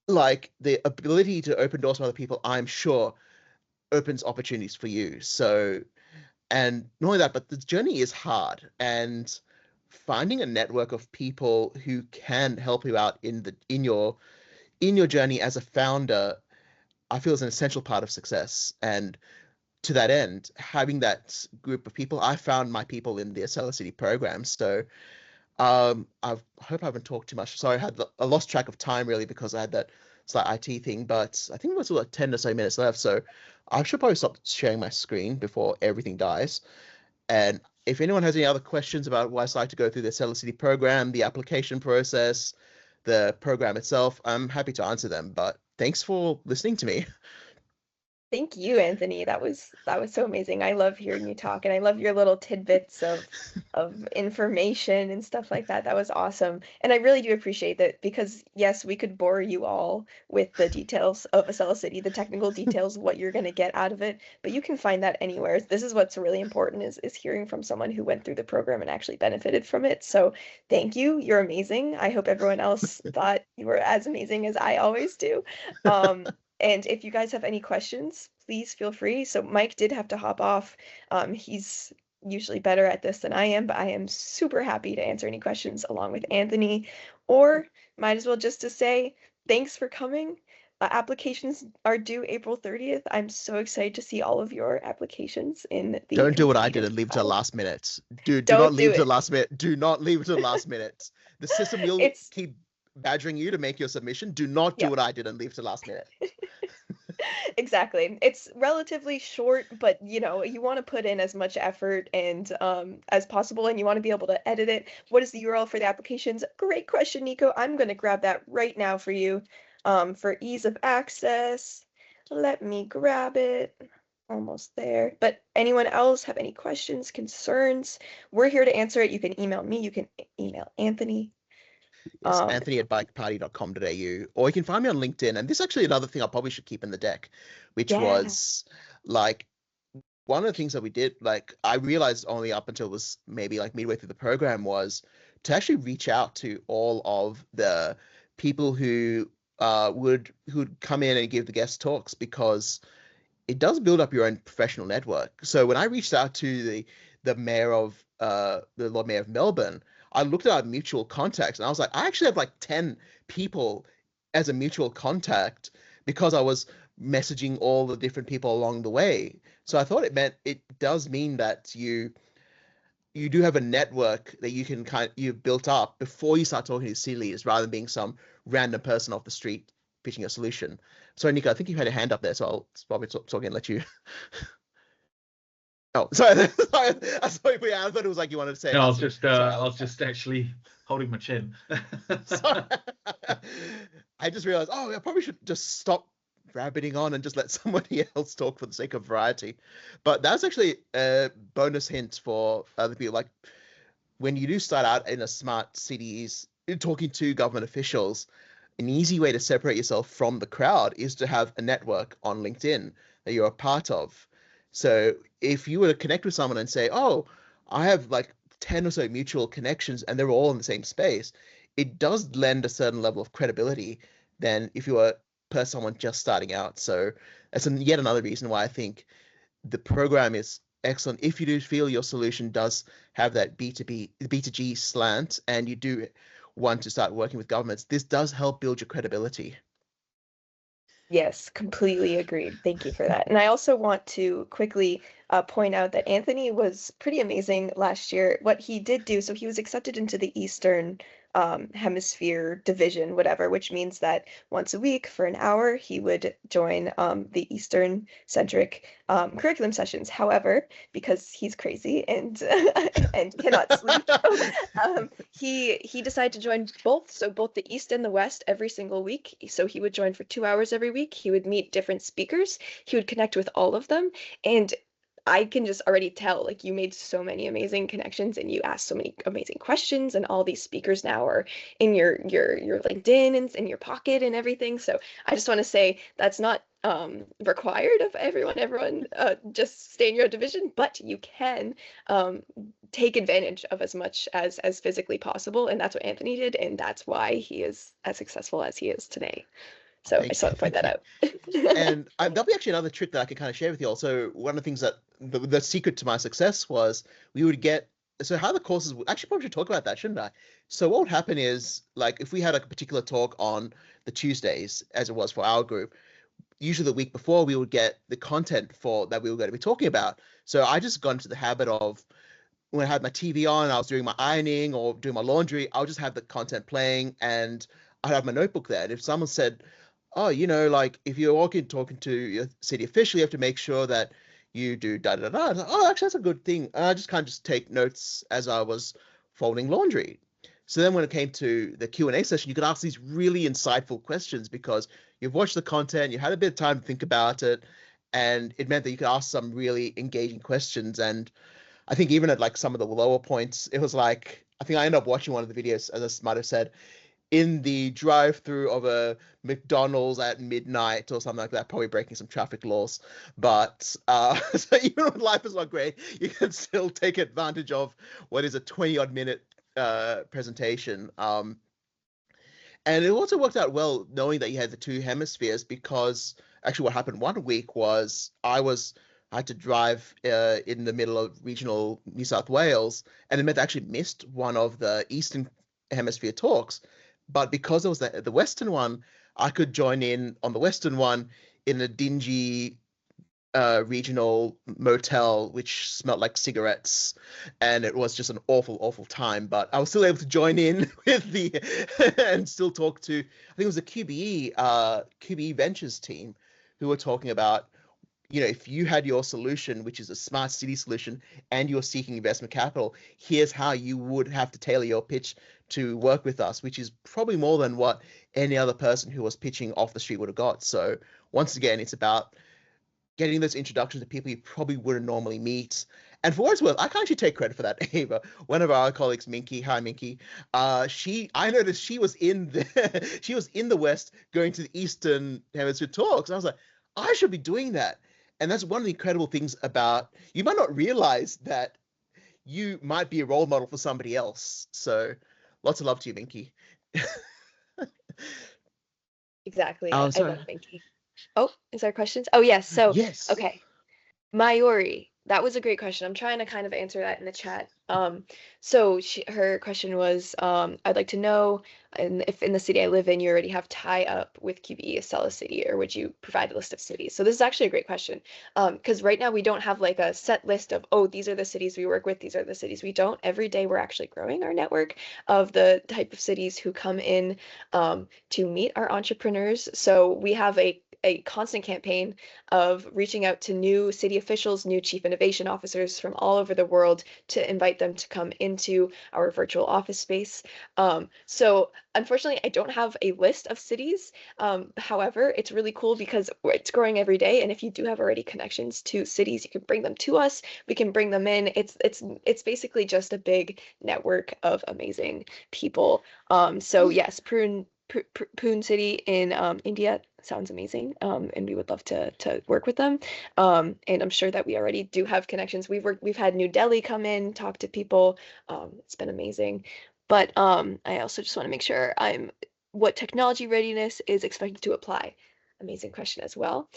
like the ability to open doors for other people, I'm sure opens opportunities for you. So, and not only that, but the journey is hard, and finding a network of people who can help you out in your journey as a founder, I feel is an essential part of success. And to that end, having that group of people, I found my people in the AcceliCITY program. So I hope I haven't talked too much. Sorry, I lost track of time really because I had that slight IT thing, but I think it was like 10 or so minutes left. So I should probably stop sharing my screen before everything dies. And if anyone has any other questions about what it's like to go through the AcceliCITY program, the application process, the program itself, I'm happy to answer them. But thanks for listening to me. Thank you, Anthony. That was so amazing. I love hearing you talk, and I love your little tidbits of information and stuff like that. That was awesome. And I really do appreciate that because yes, we could bore you all with the details of AcceliCITY, the technical details, what you're going to get out of it, but you can find that anywhere. This is what's really important is hearing from someone who went through the program and actually benefited from it. So thank you. You're amazing. I hope everyone else thought you were as amazing as I always do. And if you guys have any questions, please feel free. So Mike did have to hop off. He's usually better at this than I am, but I am super happy to answer any questions along with Anthony. Or might as well just to say thanks for coming. Applications are due April 30th. I'm so excited to see all of your applications in the Don't do what I did completed and leave it to the file. last minute. Do not Don't leave do it to the it. last minute. Do not leave it to the last minute. The system will It's keep badgering you to make your submission. Do not do Yep. what I did and leave it to the last minute. Exactly. It's relatively short, but you want to put in as much effort and as possible, and you want to be able to edit it. What is the URL for the applications? Great question, Nico. I'm going to grab that right now for you. For ease of access, let me grab it. Almost there. But anyone else have any questions, concerns? We're here to answer it. You can email me. You can email Anthony. Yes, anthony@bikeparty.com.au, or you can find me on LinkedIn. And this is actually another thing I probably should keep in the deck, which Yeah. was like one of the things that we did, like I realized only up until was maybe like midway through the program, was to actually reach out to all of the people who would come in and give the guest talks, because it does build up your own professional network. So when I reached out to the mayor of the Lord Mayor of Melbourne, I looked at our mutual contacts and I was like, I actually have like 10 people as a mutual contact, because I was messaging all the different people along the way. So I thought it does mean that you do have a network that you've built up before you start talking to city leaders, rather than being some random person off the street pitching a solution. Sorry, Nico, I think you had a hand up there, so I'll probably talk and let you. Oh, sorry, sorry, I saw you. I thought it was like you wanted to say. No, I was just actually holding my chin. Sorry. I just realized, I probably should just stop rabbiting on and just let somebody else talk for the sake of variety. But that's actually a bonus hint for other people. Like, when you do start out in a smart cities, talking to government officials, an easy way to separate yourself from the crowd is to have a network on LinkedIn that you're a part of. So if you were to connect with someone and say, I have like 10 or so mutual connections and they're all in the same space, it does lend a certain level of credibility than if you were someone just starting out. So that's yet another reason why I think the program is excellent. If you do feel your solution does have that B2G slant, and you do want to start working with governments, this does help build your credibility. Yes, completely agreed. Thank you for that. And I also want to quickly point out that Anthony was pretty amazing last year. What he did do, so he was accepted into the Eastern Hemisphere division, whatever, which means that once a week for an hour, he would join the Eastern-centric curriculum sessions. However, because he's crazy and and cannot sleep, he decided to join both, so both the East and the West every single week. So he would join for 2 hours every week. He would meet different speakers. He would connect with all of them, and I can just already tell, like, you made so many amazing connections and you asked so many amazing questions, and all these speakers now are in your LinkedIn and in your pocket and everything. So I just want to say that's not required of everyone. Everyone just stay in your division, but you can take advantage of as much as physically possible. And that's what Anthony did, and that's why he is as successful as he is today. So I just want to point that out. And that'll be actually another trick that I can kind of share with you all. So one of the things that the secret to my success was, we would get, so how the courses, actually probably should talk about that, shouldn't I? So what would happen is, like, if we had a particular talk on the Tuesdays, as it was for our group, usually the week before we would get the content for that we were going to be talking about. So I just got into the habit of, when I had my TV on, I was doing my ironing or doing my laundry, I'll just have the content playing and I'd have my notebook there. And if someone said, like, if you're talking to your city official, you have to make sure that you do da da da. I was like, actually, that's a good thing. And I just kind of just take notes as I was folding laundry. So then when it came to the Q&A session, you could ask these really insightful questions, because you've watched the content, you had a bit of time to think about it, and it meant that you could ask some really engaging questions. And I think even at like some of the lower points, it was like, I think I ended up watching one of the videos, as I might have said, in the drive-through of a McDonald's at midnight or something like that, probably breaking some traffic laws. But so even when life is not great, you can still take advantage of what is a 20-odd minute presentation. And it also worked out well knowing that you had the two hemispheres, because actually what happened one week was I had to drive in the middle of regional New South Wales, and it meant I actually missed one of the Eastern Hemisphere talks. But because it was the Western one, I could join in on the Western one in a dingy regional motel, which smelled like cigarettes, and it was just an awful, awful time. But I was still able to join in with the and still talk to, I think it was the QBE Ventures team, who were talking about, if you had your solution, which is a smart city solution, and you're seeking investment capital, here's how you would have to tailor your pitch to work with us, which is probably more than what any other person who was pitching off the street would have got. So once again, it's about getting those introductions to people you probably wouldn't normally meet. And for what it's worth, I can actually take credit for that, Ava. One of our colleagues, Minky, hi Minky, I noticed she was in the West going to the Eastern Hemisphere talks. I was like, I should be doing that. And that's one of the incredible things about, you might not realize that you might be a role model for somebody else. So lots of love to you, Minky. Exactly. Oh, I sorry. love thinking. Oh, is there questions? Oh, yes. So, Yes. okay. Mayuri, that was a great question. I'm trying to kind of answer that in the chat. So her question was, I'd like to know, and if in the city I live in, you already have tie-up with QBE AcceliCITY, or would you provide a list of cities? So this is actually a great question, because right now we don't have like a set list of, oh, these are the cities we work with, these are the cities we don't. Every day we're actually growing our network of the type of cities who come in to meet our entrepreneurs. So we have a constant campaign of reaching out to new city officials, new chief innovation officers from all over the world to invite them to come into our virtual office space. So unfortunately, I don't have a list of cities. However, it's really cool because it's growing every day. And if you do have already connections to cities, you can bring them to us. We can bring them in. It's basically just a big network of amazing people. So yes, Poon City in India sounds amazing, and we would love to work with them. And I'm sure that we already do have connections. We've had New Delhi come in, talk to people. It's been amazing. But I also just want to make sure what technology readiness is expected to apply. Amazing question as well.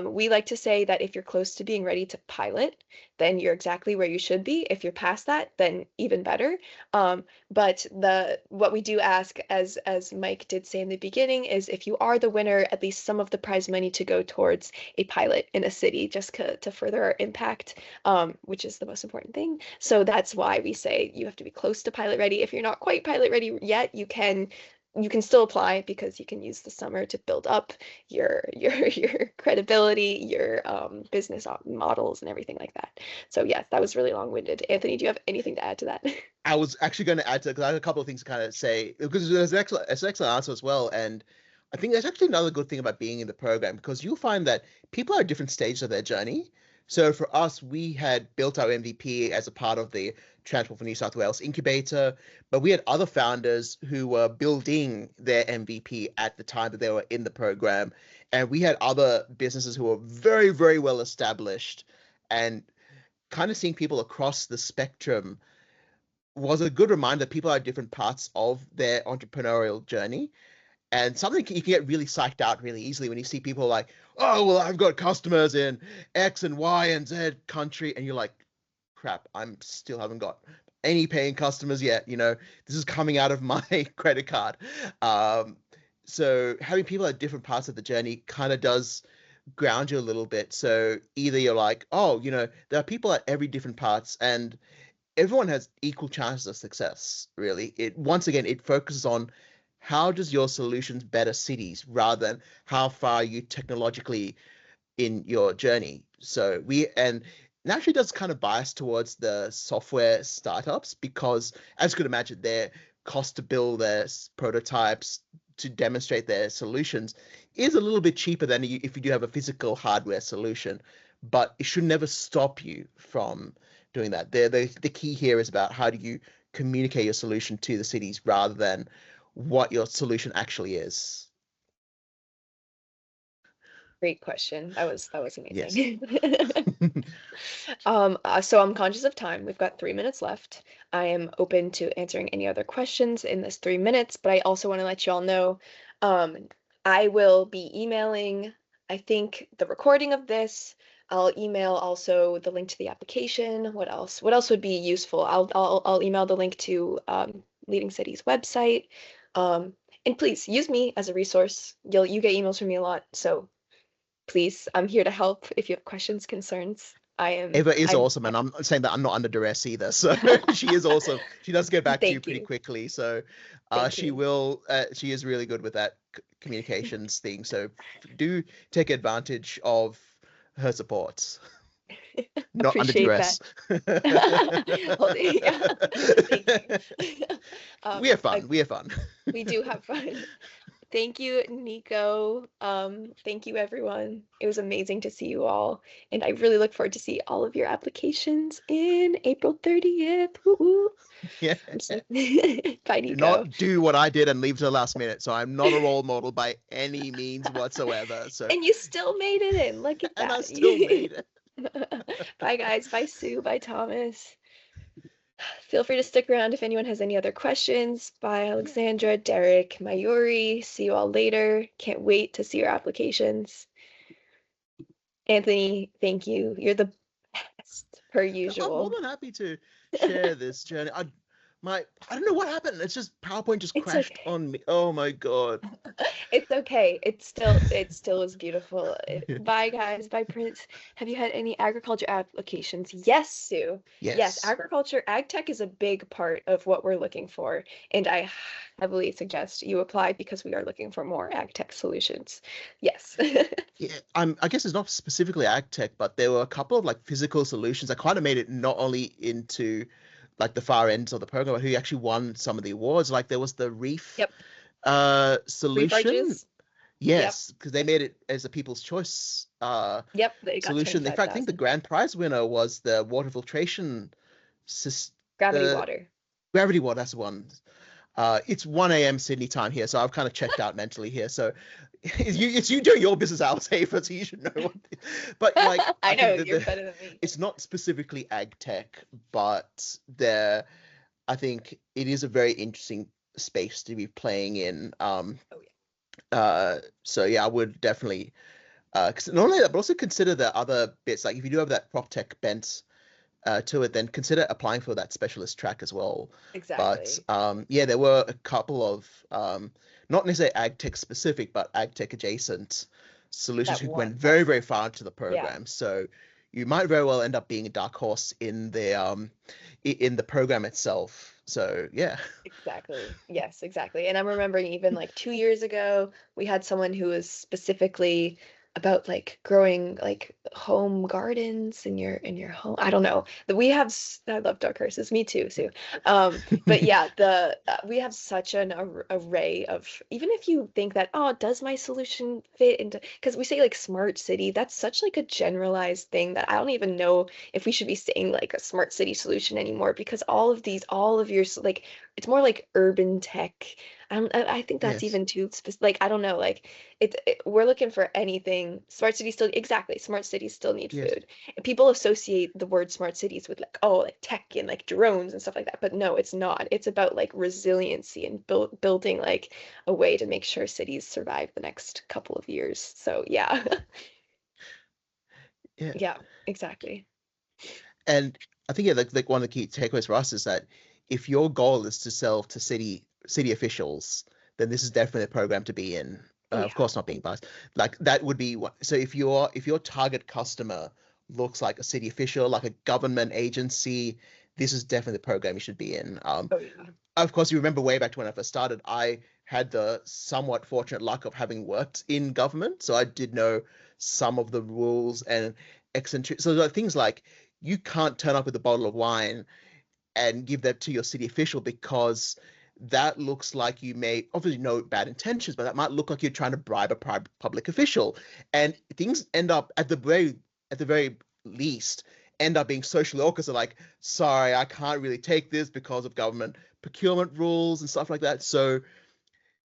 We like to say that if you're close to being ready to pilot, then you're exactly where you should be. If you're past that, then even better. But what we do ask, as Mike did say in the beginning, is if you are the winner, at least some of the prize money to go towards a pilot in a city, just to further our impact, which is the most important thing. So that's why we say you have to be close to pilot ready. If you're not quite pilot ready yet, you can still apply, because you can use the summer to build up your credibility, your business models and everything like that. So yes, that was really long-winded. Anthony, do you have anything to add to that? I was actually going to add to it because I have a couple of things to kind of say, because there's it's an excellent answer as well. And I think there's actually another good thing about being in the program, because you'll find that people are at different stages of their journey. So for us, we had built our MVP as a part of the Transport for New South Wales incubator, but we had other founders who were building their MVP at the time that they were in the program. And we had other businesses who were very, very well established, and kind of seeing people across the spectrum was a good reminder that people are at different parts of their entrepreneurial journey. And something you can get really psyched out really easily when you see people like, oh, well, I've got customers in X and Y and Z country. And you're like, crap, I'm still haven't got any paying customers yet. You know, this is coming out of my credit card. So having people at different parts of the journey kind of does ground you a little bit. So either you're like, oh, you know, there are people at every different parts, and everyone has equal chances of success, really. Once again, it focuses on how does your solutions better cities rather than how far are you technologically in your journey. So and naturally does kind of bias towards the software startups, because as you could imagine, their cost to build their prototypes to demonstrate their solutions is a little bit cheaper than if you do have a physical hardware solution, but it should never stop you from doing that. The key here is about how do you communicate your solution to the cities rather than what your solution actually is. Great question. That was Yes. amazing. So I'm conscious of time. We've got 3 minutes left. I am open to answering any other questions in this 3 minutes, but I also want to let you all know, I will be emailing, I think, the recording of this. I'll email also the link to the application. What else? What else would be useful? I'll email the link to Leading City's website. And please use me as a resource. You get emails from me a lot, so please, I'm here to help if you have questions, concerns. Eva is awesome, and I'm saying that I'm not under duress either. So she is awesome. She does get back to you pretty quickly. So she is really good with that communications thing. So do take advantage of her support. Not under duress. Well, yeah. We have fun. We have fun. We do have fun. Thank you, Nico. Thank you, everyone. It was amazing to see you all. And I really look forward to see all of your applications in April 30th. Woo-hoo. Yeah. Bye, Nico. Do not do what I did and leave to the last minute. So I'm not a role model by any means whatsoever. So. And you still made it in. Look at that. And I still made it. Bye, guys. Bye, Sue. Bye, Thomas. Feel free to stick around if anyone has any other questions. Bye, Alexandra, Derek, Mayuri. See you all later. Can't wait to see your applications. Anthony, thank you. You're the best, per I'm more usual. than happy to share this journey. I don't know what happened. It's just PowerPoint just It's crashed okay. on me. Oh my god. It's okay. It still is beautiful. Bye, guys. Bye, Prince. Have you had any agriculture applications? Yes, Sue. Yes, Yes. agriculture, ag tech is a big part of what we're looking for, and I heavily suggest you apply because we are looking for more ag tech solutions. Yes. Yeah, I guess it's not specifically ag tech, but there were a couple of like physical solutions that kind of made it not only into like the far ends of the program, but who actually won some of the awards. Like there was the reef Yep. solution. Rebarges. Yes, because they made it as a people's choice Yep. They got solution. In fact, I think the 25,000. grand prize winner was the water filtration system. Gravity water. Gravity water, that's the one. It's 1 a.m. Sydney time here, so I've kind of checked out mentally here. So it's you doing your business hours, Ava, so you should know what. But like, I know think you're better than me. it's not specifically ag tech, but I think it is a very interesting space to be playing in. So yeah, I would definitely. Not only that, but also consider the other bits. Like if you do have that prop tech bent to it, then consider applying for that specialist track as well. Exactly. But yeah, there were a couple of not necessarily ag tech specific, but ag tech adjacent solutions who went very, very far into the program. So you might very well end up being a dark horse in the program itself. So yeah. Exactly. Yes, exactly. And I'm remembering even like 2 years ago, we had someone who was specifically about like growing like home gardens in your home. I don't know. I love dark horses. Me too, Sue. But yeah, we have such an array of, even if you think that, oh, does my solution fit into, because we say like smart city, that's such like a generalized thing that I don't even know if we should be saying like a smart city solution anymore, because all of your like, it's more like urban tech. I think that's Yes. even too specific. Like, I don't know, like we're looking for anything. Smart cities still, exactly. Smart cities still need Yes. food. And people associate the word smart cities with like, oh, like tech and like drones and stuff like that. But no, it's not. It's about like resiliency and building like a way to make sure cities survive the next couple of years. So yeah. Yeah. Yeah, exactly. And I think like one of the key takeaways for us is that if your goal is to sell to city officials, then this is definitely a program to be in. Of course, not being biased. Like that would be what. So if your target customer looks like a city official, like a government agency, this is definitely the program you should be in. Of course, you remember way back to when I first started, I had the somewhat fortunate luck of having worked in government, so I did know some of the rules and eccentric. So there are things like you can't turn up with a bottle of wine and give that to your city official, because that looks like you may obviously no bad intentions, but that might look like you're trying to bribe a public official, and things end up at the very least end up being socially awkward. So like, sorry, I can't really take this because of government procurement rules and stuff like that. So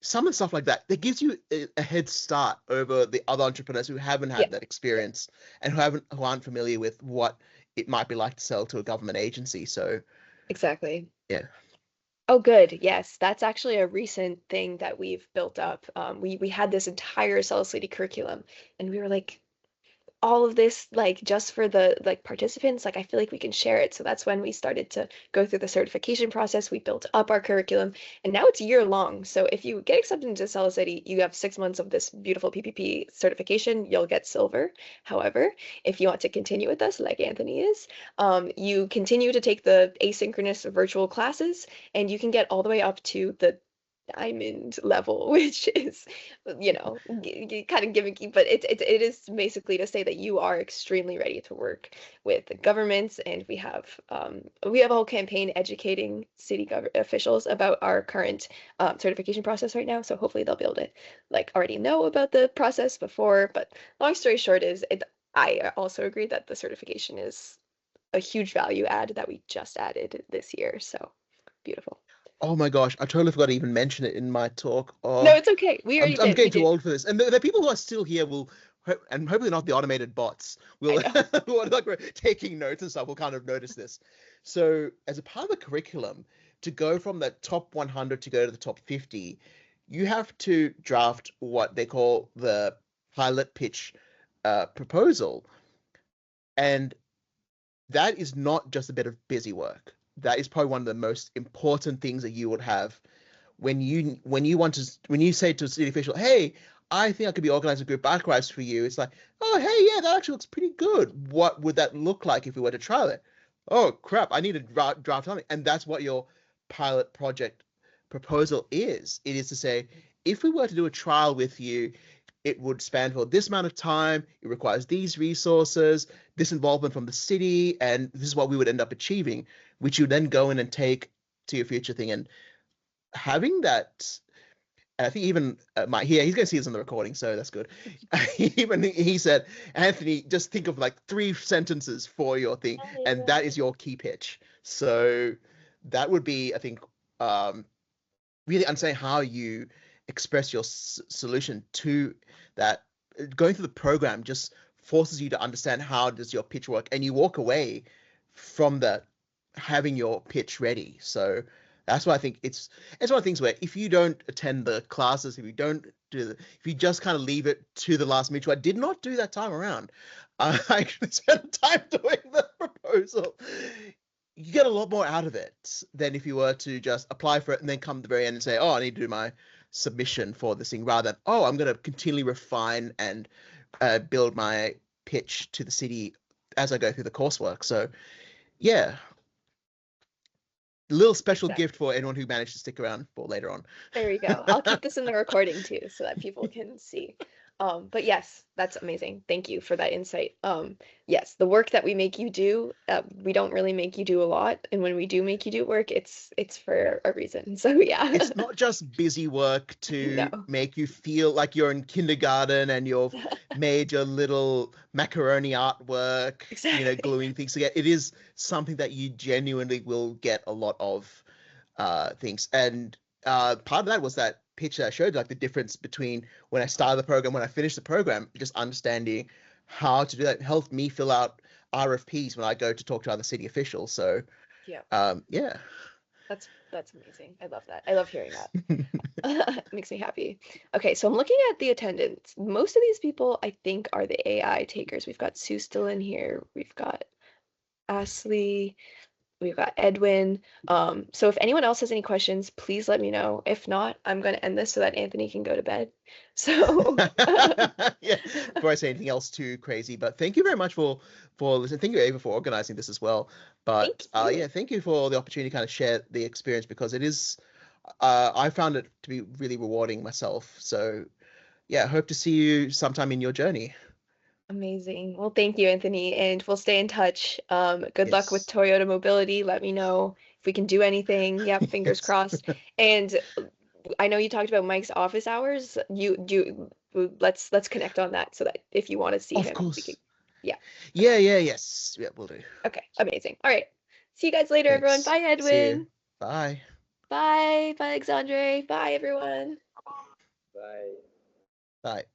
some of the stuff like that gives you a head start over the other entrepreneurs who haven't had that experience and who aren't familiar with what it might be like to sell to a government agency. So Exactly. yeah. Oh, good. Yes, that's actually a recent thing that we've built up. We had this entire AcceliCITY curriculum, and we were like, all of this like just for the like participants, like I feel like we can share it. So that's when we started to go through the certification process. We built up our curriculum, and now it's year long. So if you get accepted into AcceliCITY, you have 6 months of this beautiful PPP certification. You'll get silver. However, if you want to continue with us, like Anthony is, you continue to take the asynchronous virtual classes, and you can get all the way up to the diamond level, which is, kind of gimmicky, but it is basically to say that you are extremely ready to work with the governments, and we have a whole campaign educating city officials about our current certification process right now. So hopefully they'll be able to like already know about the process before. But long story short is, I also agree that the certification is a huge value add that we just added this year. So beautiful. Oh my gosh, I totally forgot to even mention it in my talk. No, Oh, it's okay. We already I'm did. getting too old for this. And the people who are still here will, and hopefully not the automated bots, will, who are like taking notes and stuff, will kind of notice this. So as a part of the curriculum, to go from the top 100 to go to the top 50, you have to draft what they call the pilot pitch proposal. And that is not just a bit of busy work. That is probably one of the most important things that you would have when you say to a city official, hey, I think I could be organizing group bike rides for you. It's like, oh, hey, yeah, that actually looks pretty good. What would that look like if we were to trial it? Oh crap, I need to draft something. And that's what your pilot project proposal is. It is to say, if we were to do a trial with you, it would span for this amount of time, it requires these resources, this involvement from the city, and this is what we would end up achieving, which you then go in and take to your future thing. And having that, I think even Mike, he's going to see this on the recording, so that's good. Even he said, Anthony, just think of like 3 sentences for your thing, and that is your key pitch. So that would be, I think, really understanding how you express your solution to that. Going through the program just forces you to understand how does your pitch work, and you walk away from that having your pitch ready. So that's why I think it's one of the things where if you don't attend the classes, if you just kind of leave it to the last minute, which I did not do that time around, I actually spent time doing the proposal. You get a lot more out of it than if you were to just apply for it and then come to the very end and say, oh, I need to do my submission for this thing, rather than, oh, I'm going to continually refine and build my pitch to the city as I go through the coursework. So yeah, a little special gift for anyone who managed to stick around for later on. There we go. I'll keep this in the recording too so that people can see. But yes, that's amazing. Thank you for that insight. Yes, the work that we make you do, we don't really make you do a lot, and when we do make you do work, it's for a reason. So yeah. It's not just busy work to make you feel like you're in kindergarten and you've made your little macaroni artwork, gluing things together. It is something that you genuinely will get a lot of things. And part of that was that pitch that I showed, like the difference between when I started the program, when I finished the program, just understanding how to do that helped me fill out RFPs when I go to talk to other city officials. So yeah. That's amazing. I love that. I love hearing that. It makes me happy. Okay, so I'm looking at the attendance. Most of these people, I think, are the AI takers. We've got Sue still in here. We've got Ashley. We've got Edwin. So if anyone else has any questions, please let me know. If not, I'm going to end this so that Anthony can go to bed. So yeah, before I say anything else too crazy, but thank you very much for listening. Thank you, Ava, for organizing this as well. But yeah, thank you for the opportunity to kind of share the experience, because it is, I found it to be really rewarding myself. So yeah, I hope to see you sometime in your journey. Amazing. Well, thank you, Anthony, and we'll stay in touch. Good luck with Toyota Mobility. Let me know if we can do anything. Yeah, fingers crossed. And I know you talked about Mike's office hours. Let's connect on that so that if you want to see him, course. Yes, we'll do. Okay, amazing. All right. See you guys later, everyone. Bye, Edwin. Bye. Bye, Alexandre. Bye, everyone. Bye. Bye.